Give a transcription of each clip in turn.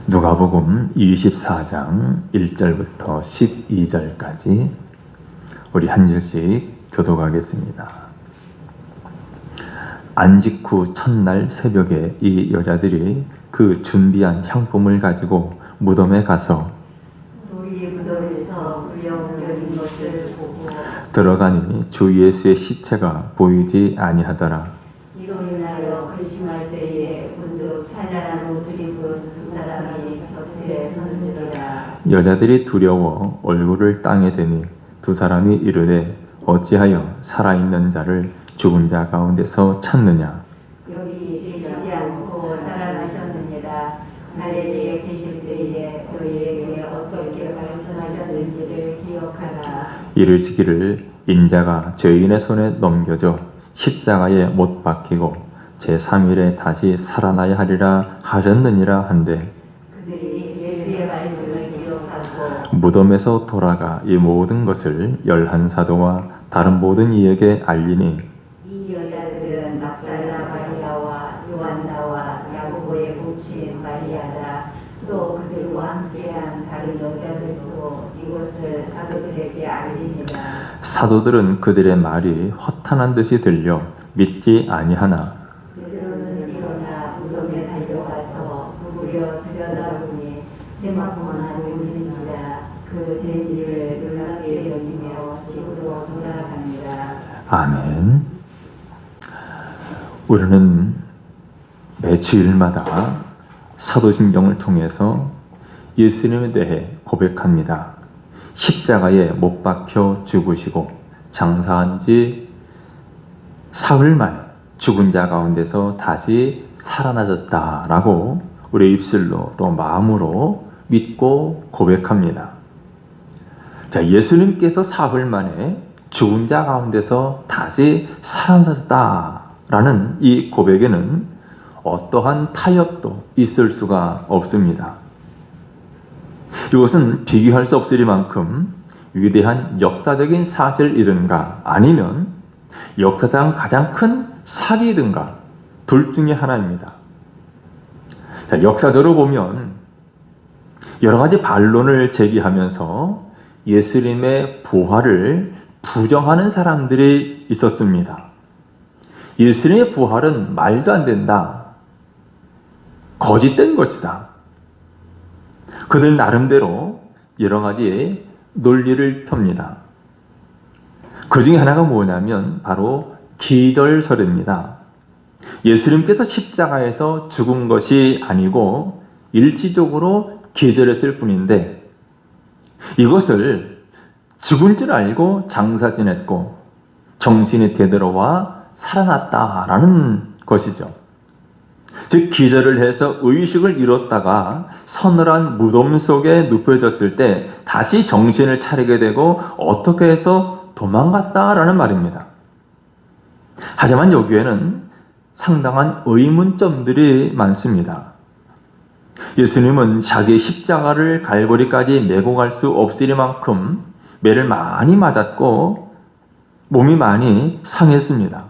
누가복음 24장 1절부터 12절까지 우리 한 절씩 교독하겠습니다. 안식 후 첫날 새벽에 이 여자들이 그 준비한 향품을 가지고 무덤에 가서 우리 무덤에서 옮겨진 것을 보고 들어가니 주 예수의 시체가 보이지 아니하더라. 이로 인하여 근심할 때에 문득 찬란한 옷을 입은 두 사람이 곁에 서는지라. 여자들이 두려워 얼굴을 땅에 대니 두 사람이 이르되 어찌하여 살아있는 자를 죽은 자 가운데서 찾느냐. 여기 계시지 않고 살아나셨느니라. 갈릴리에 계실 때에 너희에게 어떻게 말씀하셨는지를 기억하라. 이르시기를 인자가 죄인의 손에 넘겨져 십자가에 못 박히고 제3일에 다시 살아나야 하리라 하셨느니라 한데 그들이 예수의 말씀을 기억하고 무덤에서 돌아가 이 모든 것을 11사도와 다른 모든 이에게 알리니 이 여자들은 막달라 마리아와 요한나와 야고보의 부친 마리아라. 또 그들과 함께한 다른 여자들도 이것을 사도들에게 알리니라. 사도들은 그들의 말이 허탄한 듯이 들려 믿지 아니하나 베드로는 일어나 무덤에 달려가서 구부려 들여다보니 세마포나 눈인지라. 그 된 일을 놀랍게 여기며 집으로 돌아갑니다. 아멘. 우리는 매 주일마다 사도신경을 통해서 예수님에 대해 고백합니다. 십자가에 못 박혀 죽으시고 장사한 지 사흘 만에 죽은 자 가운데서 다시 살아나셨다라고 우리 입술로 또 마음으로 믿고 고백합니다. 자, 예수님께서 사흘 만에 죽은 자 가운데서 다시 살아나셨다라는 이 고백에는 어떠한 타협도 있을 수가 없습니다. 이것은 비교할 수 없으리만큼 위대한 역사적인 사실이든가 아니면 역사상 가장 큰 사기이든가 둘 중에 하나입니다. 자, 역사적으로 보면 여러 가지 반론을 제기하면서 예수님의 부활을 부정하는 사람들이 있었습니다. 예수님의 부활은 말도 안 된다. 거짓된 것이다. 그들 나름대로 여러 가지 논리를 펴니다. 그 중에 하나가 뭐냐면 바로 기절설입니다. 예수님께서 십자가에서 죽은 것이 아니고 일시적으로 기절했을 뿐인데 이것을 죽은 줄 알고 장사 지냈고 정신이 되돌아와 살아났다라는 것이죠. 즉 기절을 해서 의식을 잃었다가 서늘한 무덤 속에 눕혀졌을 때 다시 정신을 차리게 되고 어떻게 해서 도망갔다라는 말입니다. 하지만 여기에는 상당한 의문점들이 많습니다. 예수님은 자기 십자가를 갈보리까지 메고 갈 수 없으리만큼 매를 많이 맞았고 몸이 많이 상했습니다.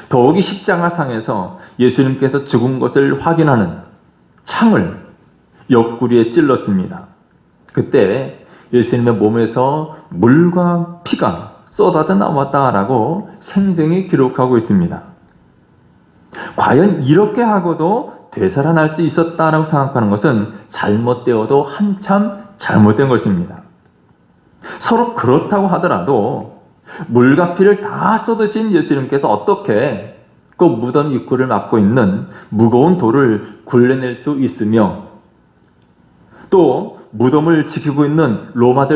더욱이 십자가상에서 예수님께서 죽은 것을 확인하는 창을 옆구리에 찔렀습니다. 그때 예수님의 몸에서 물과 피가 쏟아져 나왔다라고 생생히 기록하고 있습니다. 과연 이렇게 하고도 되살아날 수 있었다라고 생각하는 것은 잘못되어도 한참 잘못된 것입니다. 서로 그렇다고 하더라도 물과 피를 다 쏟으신 예수님께서 어떻게 그 무덤 입구를 막고 있는 무거운 돌을 굴려낼 수 있으며 또 무덤을 지키고 있는 로마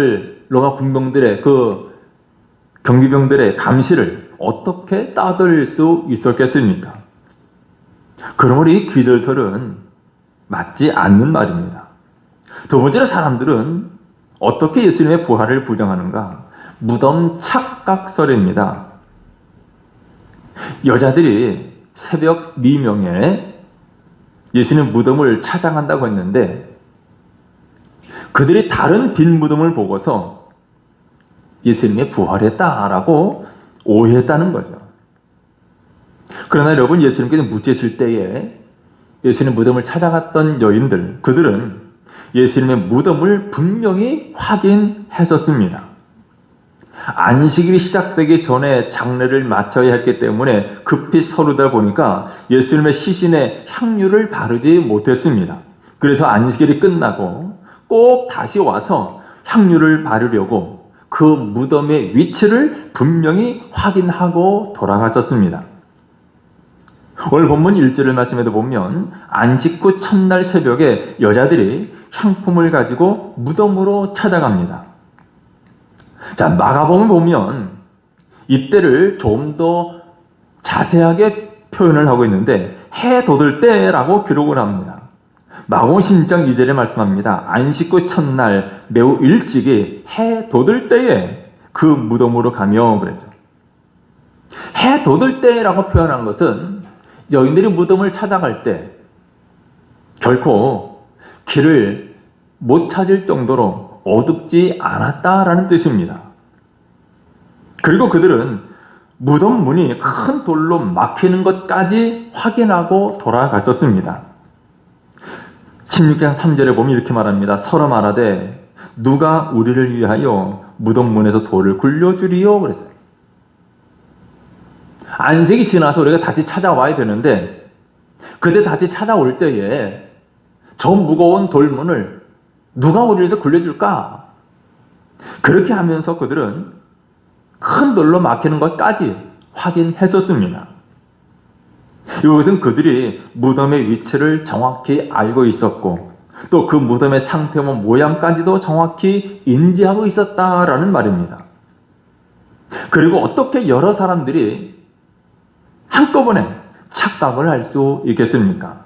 군병들의 그 경비병들의 감시를 어떻게 따돌릴 수 있었겠습니까? 그러므로 이 기절설은 맞지 않는 말입니다. 두 번째로 사람들은 어떻게 예수님의 부활을 부정하는가? 무덤 착각설입니다. 여자들이 새벽 미명에 예수님 무덤을 찾아간다고 했는데 그들이 다른 빈 무덤을 보고서 예수님이 부활했다라고 오해했다는 거죠. 그러나 여러분 예수님께서 묻히실 때에 예수님 무덤을 찾아갔던 여인들, 그들은 예수님의 무덤을 분명히 확인했었습니다. 안식일이 시작되기 전에 장례를 마쳐야 했기 때문에 급히 서두르다 보니까 예수님의 시신에 향유를 바르지 못했습니다. 그래서 안식일이 끝나고 꼭 다시 와서 향유를 바르려고 그 무덤의 위치를 분명히 확인하고 돌아가셨습니다. 오늘 본문 1절을 말씀에도 보면 안식 후 첫날 새벽에 여자들이 향품을 가지고 무덤으로 찾아갑니다. 자, 마가복음을 보면 이때를 좀 더 자세하게 표현을 하고 있는데 해 돋을 때라고 기록을 합니다. 마가복음 16장 2절에 말씀합니다. 안식 후 첫날 매우 일찍이 해 돋을 때에 그 무덤으로 가며 그랬죠. 해 돋을 때라고 표현한 것은 여인들이 무덤을 찾아갈 때 결코 길을 못 찾을 정도로 어둡지 않았다라는 뜻입니다. 그리고 그들은 무덤 문이 큰 돌로 막히는 것까지 확인하고 돌아가셨습니다. 16장 3절에 보면 이렇게 말합니다. 서로 말하되 누가 우리를 위하여 무덤 문에서 돌을 굴려주리요? 그랬어요. 안식이 지나서 우리가 다시 찾아와야 되는데 그때 다시 찾아올 때에 저 무거운 돌문을 누가 우리를 위해서 굴려줄까? 그렇게 하면서 그들은 큰 돌로 막히는 것까지 확인했었습니다. 이것은 그들이 무덤의 위치를 정확히 알고 있었고 또 그 무덤의 상태와 모양까지도 정확히 인지하고 있었다라는 말입니다. 그리고 어떻게 여러 사람들이 한꺼번에 착각을 할 수 있겠습니까?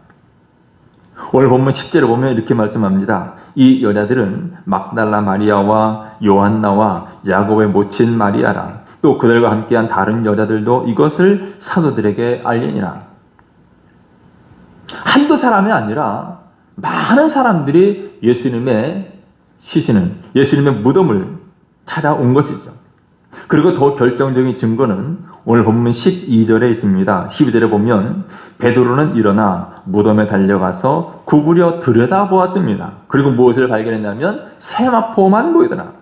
오늘 본문 10절에 보면 이렇게 말씀합니다. 이 여자들은 막달라 마리아와 요한나와 야곱의 모친 마리아라 또 그들과 함께한 다른 여자들도 이것을 사도들에게 알리니라. 한두 사람이 아니라 많은 사람들이 예수님의 시신을, 예수님의 무덤을 찾아온 것이죠. 그리고 더 결정적인 증거는 오늘 본문 12절에 있습니다. 12절에 보면 베드로는 일어나 무덤에 달려가서 구부려 들여다보았습니다. 그리고 무엇을 발견했냐면 세마포만 보이더라.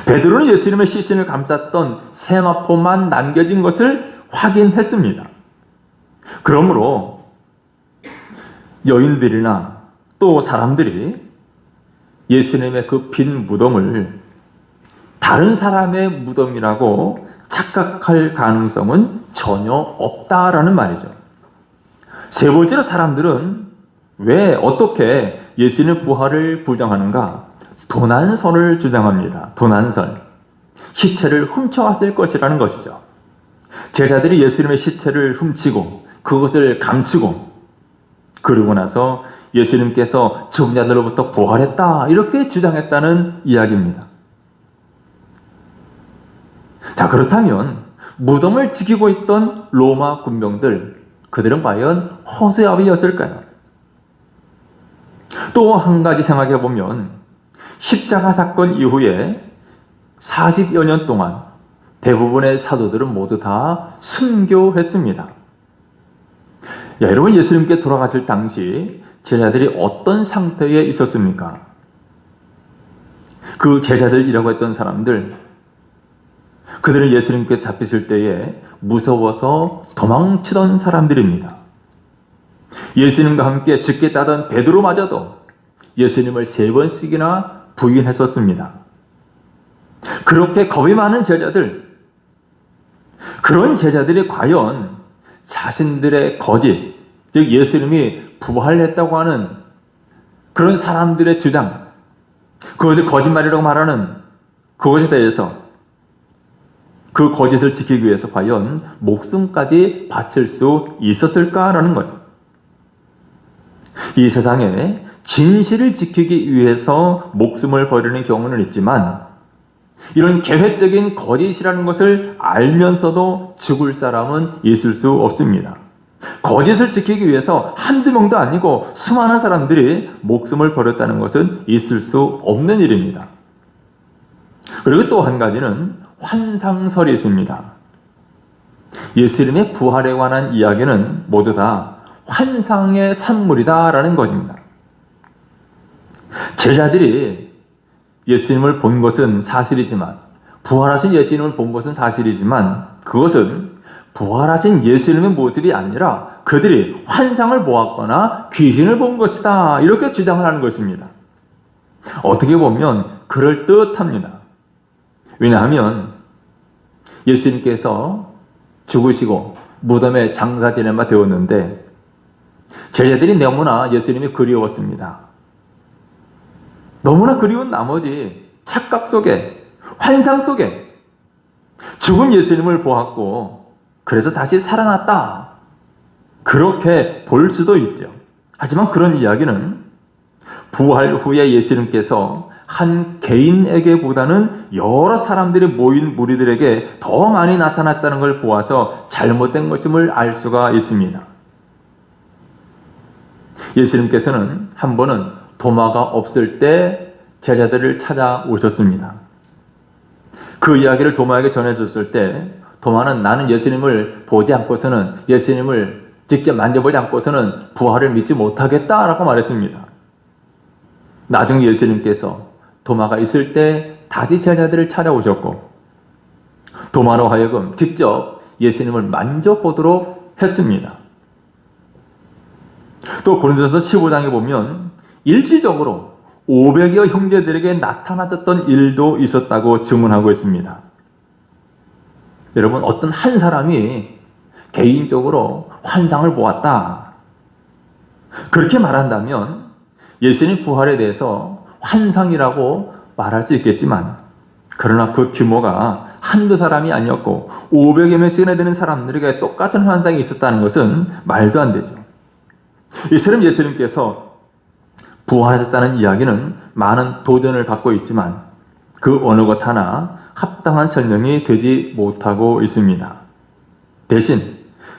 베드로는 예수님의 시신을 감쌌던 세마포만 남겨진 것을 확인했습니다. 그러므로 여인들이나 또 사람들이 예수님의 그 빈 무덤을 다른 사람의 무덤이라고 착각할 가능성은 전혀 없다라는 말이죠. 세 번째로 사람들은 왜 어떻게 예수님의 부활을 부정하는가? 도난설을 주장합니다. 도난설. 시체를 훔쳐왔을 것이라는 것이죠. 제자들이 예수님의 시체를 훔치고 그것을 감추고 그러고 나서 예수님께서 죽은 자들로부터 부활했다 이렇게 주장했다는 이야기입니다. 자, 그렇다면 무덤을 지키고 있던 로마 군병들 그들은 과연 허수아비였을까요? 또 한 가지 생각해 보면 십자가 사건 이후에 40여 년 동안 대부분의 사도들은 모두 다 순교했습니다. 여러분, 예수님께 돌아가실 당시 제자들이 어떤 상태에 있었습니까? 그 제자들이라고 했던 사람들, 그들은 예수님께서 잡히실 때에 무서워서 도망치던 사람들입니다. 예수님과 함께 죽겠다던 베드로마저도 예수님을 3번씩이나 부인했었습니다. 그렇게 겁이 많은 제자들, 그런 제자들이 과연 자신들의 거짓, 즉 예수님이 부활했다고 하는 그런 사람들의 주장, 그것을 거짓말이라고 말하는 그것에 대해서 그 거짓을 지키기 위해서 과연 목숨까지 바칠 수 있었을까라는 거죠. 이 세상에 진실을 지키기 위해서 목숨을 버리는 경우는 있지만 이런 계획적인 거짓이라는 것을 알면서도 죽을 사람은 있을 수 없습니다. 거짓을 지키기 위해서 한두 명도 아니고 수많은 사람들이 목숨을 버렸다는 것은 있을 수 없는 일입니다. 그리고 또 한 가지는 환상설이 있습니다. 예수님의 부활에 관한 이야기는 모두 다 환상의 산물이다라는 것입니다. 제자들이 예수님을 본 것은 사실이지만, 부활하신 예수님을 본 것은 사실이지만, 그것은 부활하신 예수님의 모습이 아니라 그들이 환상을 보았거나 귀신을 본 것이다, 이렇게 주장을 하는 것입니다. 어떻게 보면 그럴듯합니다. 왜냐하면 예수님께서 죽으시고 무덤에 장사 지낸 바 되었는데 제자들이 너무나 예수님이 그리웠습니다. 너무나 그리운 나머지 착각 속에, 환상 속에 죽은 예수님을 보았고 그래서 다시 살아났다, 그렇게 볼 수도 있죠. 하지만 그런 이야기는 부활 후에 예수님께서 한 개인에게보다는 여러 사람들이 모인 무리들에게 더 많이 나타났다는 걸 보아서 잘못된 것임을 알 수가 있습니다. 예수님께서는 한 번은 도마가 없을 때 제자들을 찾아오셨습니다. 그 이야기를 도마에게 전해줬을 때 도마는 나는 예수님을 보지 않고서는, 예수님을 직접 만져보지 않고서는 부활을 믿지 못하겠다라고 말했습니다. 나중에 예수님께서 도마가 있을 때 다시 제자들을 찾아오셨고 도마로 하여금 직접 예수님을 만져보도록 했습니다. 또 고린도서 15장에 보면 일시적으로 500여 형제들에게 나타나졌던 일도 있었다고 증언하고 있습니다. 여러분, 어떤 한 사람이 개인적으로 환상을 보았다, 그렇게 말한다면 예수님 부활에 대해서 환상이라고 말할 수 있겠지만, 그러나 그 규모가 한두 사람이 아니었고 500여 명씩이나 되는 사람들에게 똑같은 환상이 있었다는 것은 말도 안 되죠. 이처럼 예수님께서 부활하셨다는 이야기는 많은 도전을 받고 있지만 그 어느 것 하나 합당한 설명이 되지 못하고 있습니다. 대신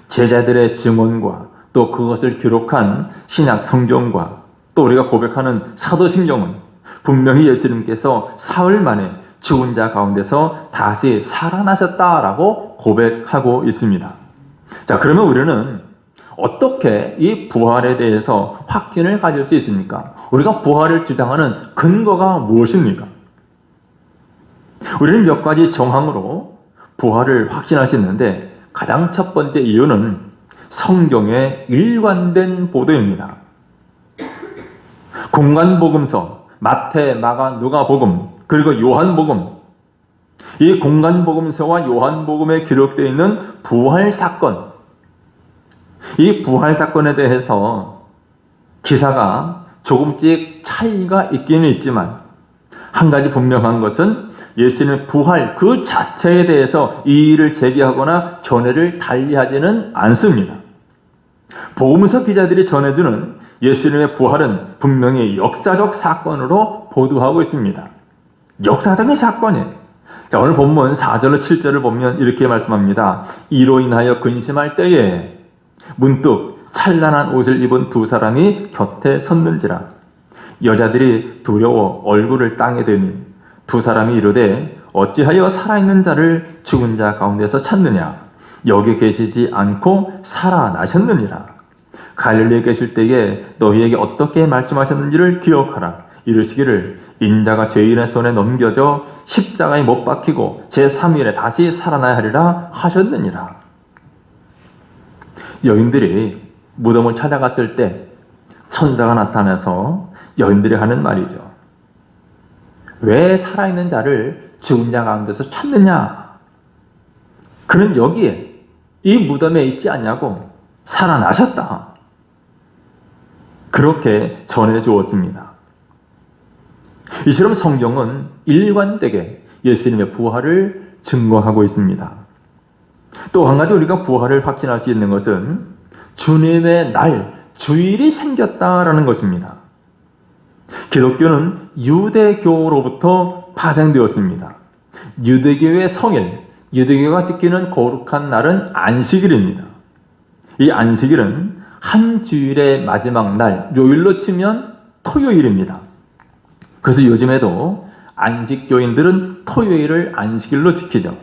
제자들의 증언과 또 그것을 기록한 신약 성경과 또 우리가 고백하는 사도신경은 분명히 예수님께서 사흘 만에 죽은 자 가운데서 다시 살아나셨다라고 고백하고 있습니다. 자, 그러면 우리는 어떻게 이 부활에 대해서 확신을 가질 수 있습니까? 우리가 부활을 주장하는 근거가 무엇입니까? 우리는 몇 가지 정황으로 부활을 확신할 수 있는데, 가장 첫 번째 이유는 성경의 일관된 보도입니다. 공간복음서, 마태, 마가, 누가복음, 그리고 요한복음, 이 공간복음서와 요한복음에 기록되어 있는 부활 사건, 이 부활 사건에 대해서 기사가 조금씩 차이가 있기는 있지만 한 가지 분명한 것은 예수님의 부활 그 자체에 대해서 이의를 제기하거나 견해를 달리하지는 않습니다. 복음서 기자들이 전해주는 예수님의 부활은 분명히 역사적 사건으로 보도하고 있습니다. 역사적인 사건이에요. 자, 오늘 본문 4절로 7절을 보면 이렇게 말씀합니다. 이로 인하여 근심할 때에 문득 찬란한 옷을 입은 두 사람이 곁에 섰는지라. 여자들이 두려워 얼굴을 땅에 대니 두 사람이 이르되 어찌하여 살아있는 자를 죽은 자 가운데서 찾느냐? 여기 계시지 않고 살아나셨느니라. 갈릴리에 계실 때에 너희에게 어떻게 말씀하셨는지를 기억하라. 이르시기를 인자가 죄인의 손에 넘겨져 십자가에 못 박히고 제3일에 다시 살아나야 하리라 하셨느니라. 여인들이 무덤을 찾아갔을 때 천사가 나타나서 여인들이 하는 말이죠. 왜 살아있는 자를 죽은 자 가운데서 찾느냐? 그는 여기에 이 무덤에 있지 않냐고, 살아나셨다, 그렇게 전해 주었습니다. 이처럼 성경은 일관되게 예수님의 부활을 증거하고 있습니다. 또 한 가지 우리가 부활을 확신할 수 있는 것은 주님의 날, 주일이 생겼다라는 것입니다. 기독교는 유대교로부터 파생되었습니다. 유대교의 성일, 유대교가 지키는 거룩한 날은 안식일입니다. 이 안식일은 한 주일의 마지막 날, 요일로 치면 토요일입니다. 그래서 요즘에도 안식교인들은 토요일을 안식일로 지키죠.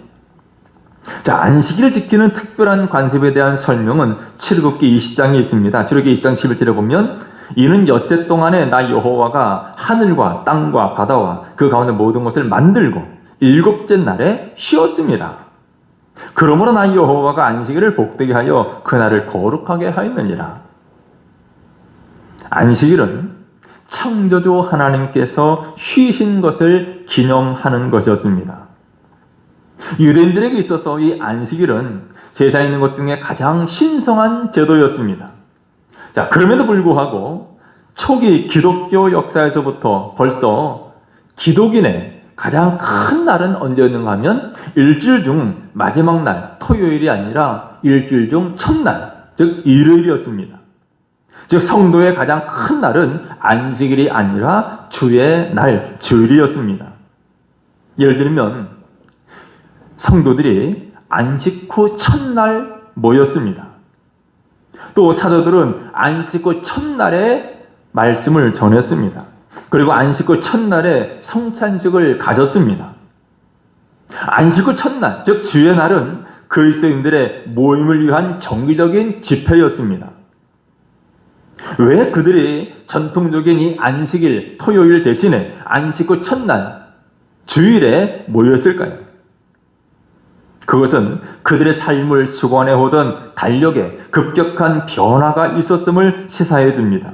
자, 안식일을 지키는 특별한 관습에 대한 설명은 출애굽기 20장에 있습니다. 출애굽기 20장 11절에 보면 이는 엿새 동안에 나 여호와가 하늘과 땅과 바다와 그 가운데 모든 것을 만들고 일곱째 날에 쉬었습니다. 그러므로 나 여호와가 안식일을 복되게 하여 그날을 거룩하게 하였느니라. 안식일은 창조주 하나님께서 쉬신 것을 기념하는 것이었습니다. 유대인들에게 있어서 이 안식일은 제사에 있는 것 중에 가장 신성한 제도였습니다. 자, 그럼에도 불구하고 초기 기독교 역사에서부터 벌써 기독인의 가장 큰 날은 언제였는가 하면 일주일 중 마지막 날, 토요일이 아니라 일주일 중 첫날, 즉 일요일이었습니다. 즉 성도의 가장 큰 날은 안식일이 아니라 주의 날, 주일이었습니다. 예를 들면 성도들이 안식 후 첫날 모였습니다. 또 사도들은 안식 후 첫날에 말씀을 전했습니다. 그리고 안식 후 첫날에 성찬식을 가졌습니다. 안식 후 첫날, 즉 주의 날은 그리스도인들의 모임을 위한 정기적인 집회였습니다. 왜 그들이 전통적인 이 안식일, 토요일 대신에 안식 후 첫날, 주일에 모였을까요? 그것은 그들의 삶을 주관해 오던 달력에 급격한 변화가 있었음을 시사해 줍니다.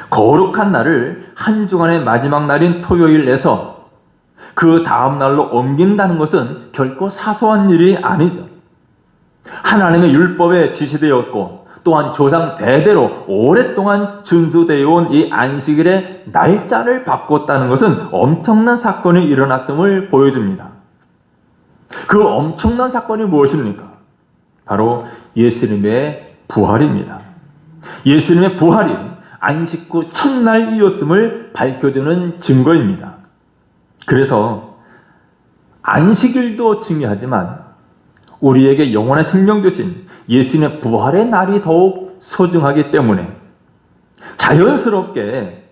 거룩한 날을 한 주간의 마지막 날인 토요일에서 그 다음 날로 옮긴다는 것은 결코 사소한 일이 아니죠. 하나님의 율법에 지시되었고 또한 조상 대대로 오랫동안 준수되어 온 이 안식일의 날짜를 바꿨다는 것은 엄청난 사건이 일어났음을 보여줍니다. 그 엄청난 사건이 무엇입니까? 바로 예수님의 부활입니다. 예수님의 부활이 안식 후 첫날이었음을 밝혀주는 증거입니다. 그래서 안식일도 중요하지만 우리에게 영원한 생명 주신 예수님의 부활의 날이 더욱 소중하기 때문에 자연스럽게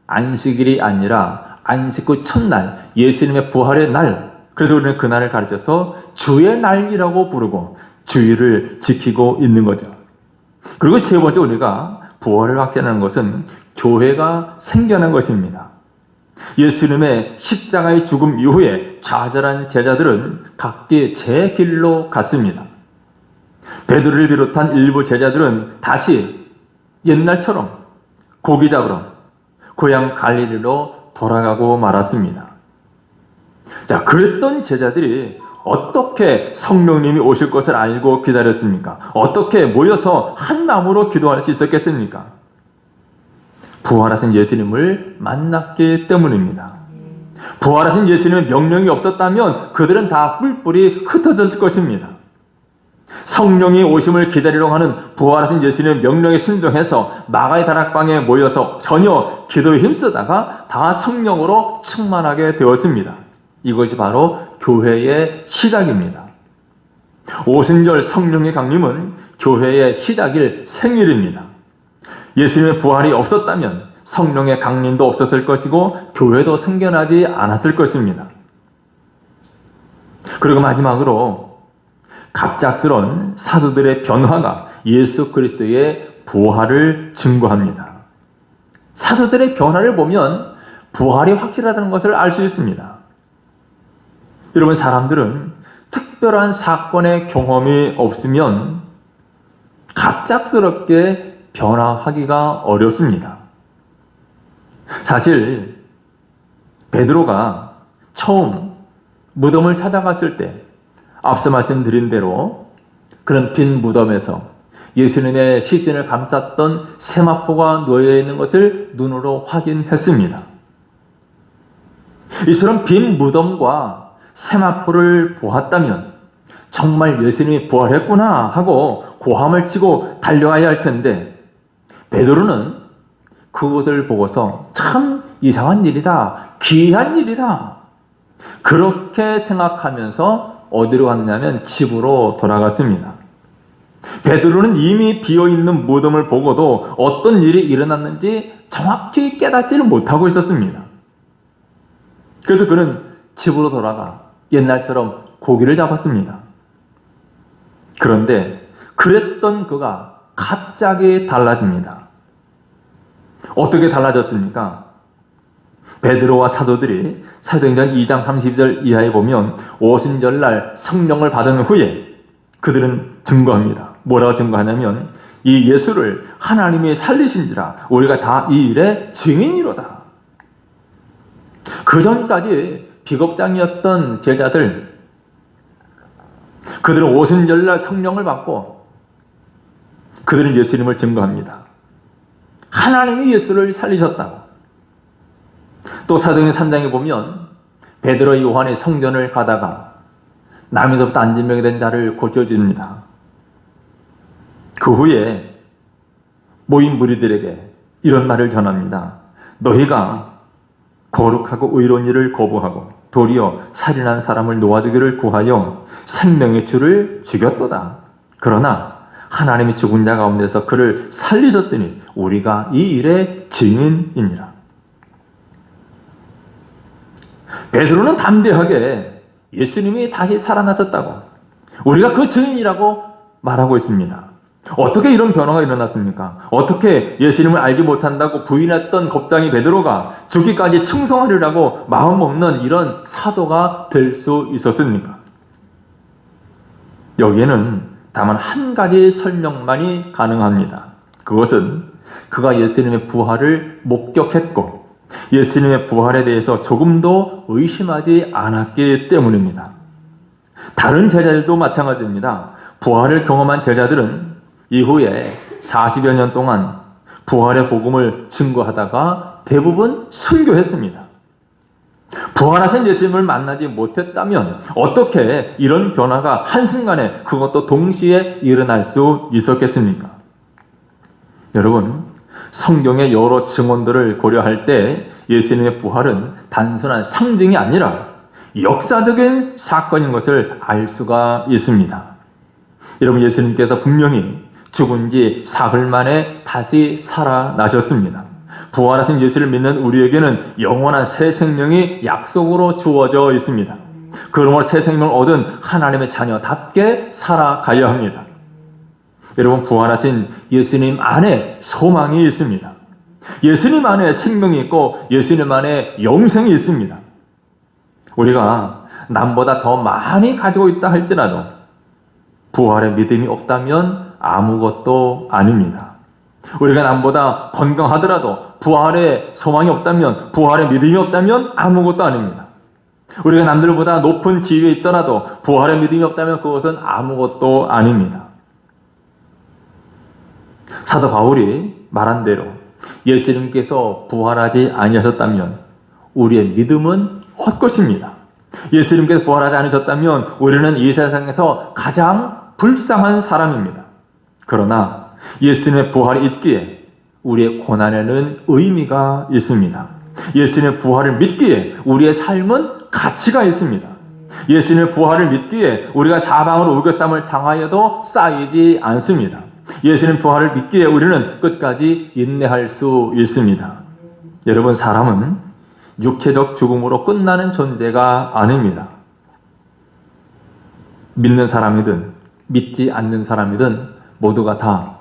안식일이 아니라 안식 후 첫날, 예수님의 부활의 날, 그래서 우리는 그날을 가르쳐서 주의 날이라고 부르고 주일을 지키고 있는 거죠. 그리고 세 번째 우리가 부활을 확신하는 것은 교회가 생겨난 것입니다. 예수님의 십자가의 죽음 이후에 좌절한 제자들은 각기 제 길로 갔습니다. 베드로를 비롯한 일부 제자들은 다시 옛날처럼 고기 잡으러 고향 갈릴리로 돌아가고 말았습니다. 자, 그랬던 제자들이 어떻게 성령님이 오실 것을 알고 기다렸습니까? 어떻게 모여서 한 마음으로 기도할 수 있었겠습니까? 부활하신 예수님을 만났기 때문입니다. 부활하신 예수님의 명령이 없었다면 그들은 다 뿔뿔이 흩어졌을 것입니다. 성령이 오심을 기다리러 하는 부활하신 예수님의 명령에 순종해서 마가의 다락방에 모여서 전혀 기도에 힘쓰다가 다 성령으로 충만하게 되었습니다. 이것이 바로 교회의 시작입니다. 오순절 성령의 강림은 교회의 시작일 생일입니다. 예수님의 부활이 없었다면 성령의 강림도 없었을 것이고 교회도 생겨나지 않았을 것입니다. 그리고 마지막으로 갑작스러운 사도들의 변화가 예수 그리스도의 부활을 증거합니다. 사도들의 변화를 보면 부활이 확실하다는 것을 알 수 있습니다. 여러분, 사람들은 특별한 사건의 경험이 없으면 갑작스럽게 변화하기가 어렵습니다. 사실 베드로가 처음 무덤을 찾아갔을 때 앞서 말씀드린 대로 그런 빈 무덤에서 예수님의 시신을 감쌌던 세마포가 놓여있는 것을 눈으로 확인했습니다. 이처럼 빈 무덤과 세마포를 보았다면 정말 예수님이 부활했구나 하고 고함을 치고 달려와야 할 텐데 베드로는 그것을 보고서 참 이상한 일이다, 귀한 일이다 그렇게 생각하면서 어디로 갔냐면 집으로 돌아갔습니다. 베드로는 이미 비어있는 무덤을 보고도 어떤 일이 일어났는지 정확히 깨닫지를 못하고 있었습니다. 그래서 그는 집으로 돌아가 옛날처럼 고기를 잡았습니다. 그런데 그랬던 그가 갑자기 달라집니다. 어떻게 달라졌습니까? 베드로와 사도들이 사도행전 2장 30절 이하에 보면 오순절날 성령을 받은 후에 그들은 증거합니다. 뭐라고 증거하냐면 이 예수를 하나님이 살리신지라 우리가 다 이 일의 증인이로다. 그 전까지 비겁장이었던 제자들, 그들은 오순절날 성령을 받고 그들은 예수님을 증거합니다. 하나님이 예수를 살리셨다고. 또 사도행전 3장에 보면 베드로 요한이 성전을 가다가 남에서부터 안진병이 된 자를 고쳐줍니다. 그 후에 모인 무리들에게 이런 말을 전합니다. 너희가 거룩하고 의로운 일을 거부하고 도리어 살인한 사람을 놓아주기를 구하여 생명의 주를 죽였도다. 그러나 하나님이 죽은 자 가운데서 그를 살리셨으니 우리가 이 일의 증인이니라. 베드로는 담대하게 예수님이 다시 살아나셨다고, 우리가 그 증인이라고 말하고 있습니다. 어떻게 이런 변화가 일어났습니까? 어떻게 예수님을 알지 못한다고 부인했던 겁장이 베드로가 죽기까지 충성하리라고 마음먹는 이런 사도가 될 수 있었습니까? 여기에는 다만 한 가지 설명만이 가능합니다. 그것은 그가 예수님의 부활을 목격했고 예수님의 부활에 대해서 조금도 의심하지 않았기 때문입니다. 다른 제자들도 마찬가지입니다. 부활을 경험한 제자들은 이후에 40여 년 동안 부활의 복음을 증거하다가 대부분 순교했습니다. 부활하신 예수님을 만나지 못했다면 어떻게 이런 변화가 한순간에 그것도 동시에 일어날 수 있었겠습니까? 여러분, 성경의 여러 증언들을 고려할 때 예수님의 부활은 단순한 상징이 아니라 역사적인 사건인 것을 알 수가 있습니다. 여러분, 예수님께서 분명히 죽은 지 사흘 만에 다시 살아나셨습니다. 부활하신 예수를 믿는 우리에게는 영원한 새 생명이 약속으로 주어져 있습니다. 그러므로 새 생명을 얻은 하나님의 자녀답게 살아가야 합니다. 여러분, 부활하신 예수님 안에 소망이 있습니다. 예수님 안에 생명이 있고 예수님 안에 영생이 있습니다. 우리가 남보다 더 많이 가지고 있다 할지라도 부활의 믿음이 없다면 아무것도 아닙니다. 우리가 남보다 건강하더라도 부활의 소망이 없다면, 부활의 믿음이 없다면 아무것도 아닙니다. 우리가 남들보다 높은 지위에 있더라도 부활의 믿음이 없다면 그것은 아무것도 아닙니다. 사도 바울이 말한 대로 예수님께서 부활하지 아니하셨다면 우리의 믿음은 헛것입니다. 예수님께서 부활하지 않으셨다면 우리는 이 세상에서 가장 불쌍한 사람입니다. 그러나 예수님의 부활이 있기에 우리의 고난에는 의미가 있습니다. 예수님의 부활을 믿기에 우리의 삶은 가치가 있습니다. 예수님의 부활을 믿기에 우리가 사방으로 우겨쌈을 당하여도 쌓이지 않습니다. 예수님 부활을 믿기에 우리는 끝까지 인내할 수 있습니다. 여러분, 사람은 육체적 죽음으로 끝나는 존재가 아닙니다. 믿는 사람이든 믿지 않는 사람이든 모두가 다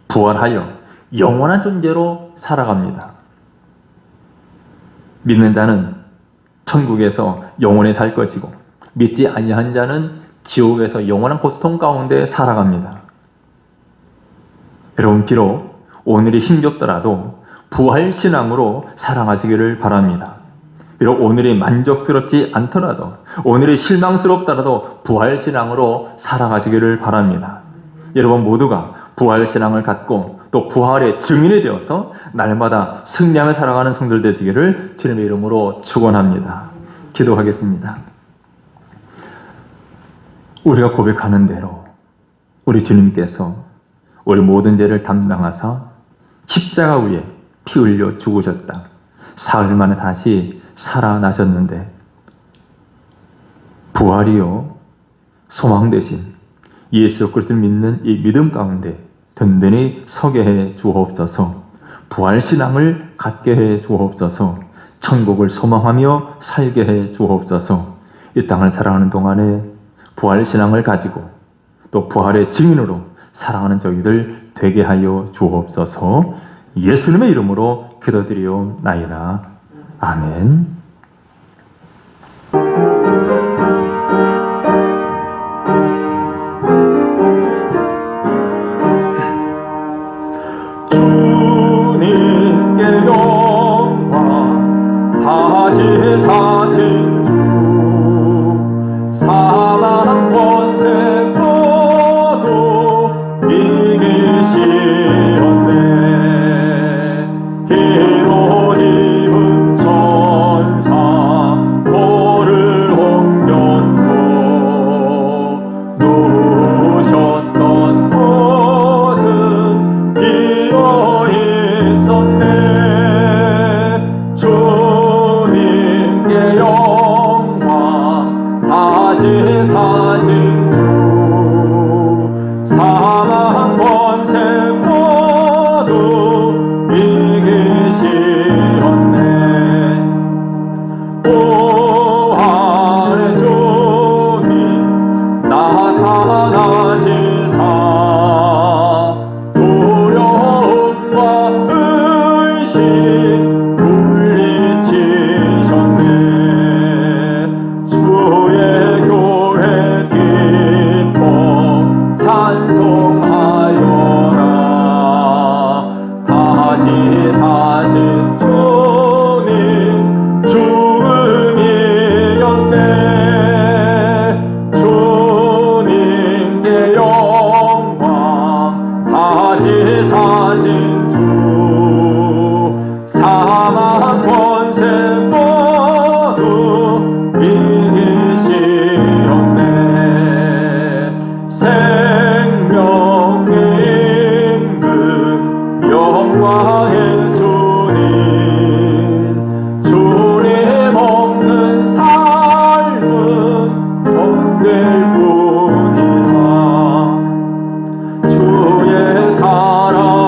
부활하여 영원한 존재로 살아갑니다. 믿는 자는 천국에서 영원히 살 것이고 믿지 아니한 자는 지옥에서 영원한 고통 가운데 살아갑니다. 여러분, 비록 오늘이 힘겹더라도 부활신앙으로 살아가시기를 바랍니다. 비록 오늘이 만족스럽지 않더라도, 오늘이 실망스럽더라도 부활신앙으로 살아가시기를 바랍니다. 여러분 모두가 부활신앙을 갖고 또 부활의 증인이 되어서 날마다 승리하며 살아가는 성도들 되시기를 주님의 이름으로 축원합니다. 기도하겠습니다. 우리가 고백하는 대로 우리 주님께서 우리 모든 죄를 담당하사 십자가 위에 피 흘려 죽으셨다. 사흘 만에 다시 살아나셨는데 부활이요 소망 되신 예수 그리스도를 믿는 이 믿음 가운데 든든히 서게 해 주옵소서. 부활신앙을 갖게 해 주옵소서. 천국을 소망하며 살게 해 주옵소서. 이 땅을 살아가는 동안에 부활신앙을 가지고 또 부활의 증인으로 사랑하는 저희들 되게 하여 주옵소서. 예수님의 이름으로 기도드리옵나이다. 아멘. 주님께 영광, 다시 사신 주, 사망 권세 모두 이기시었네. 힘을 입은 천사 돌을 옮겼고 누우셨던 곳은 비어 있었네. 주님께 영광, 다시 사신 주, 사망 권세 모두 이기시었네. 부활의 주님 나타나시사 두려움과 의심 물리치셨네. 주의 교회 기뻐 찬송하여라. 다시 사신 주님 죽음이 없네. 주님께 영광, 다시 사신 주, 사망 권세 모두 이기시었네. 생명의 임금 영광의 주님, 주님 없는 삶은 헛될 뿐이라. 주의 사랑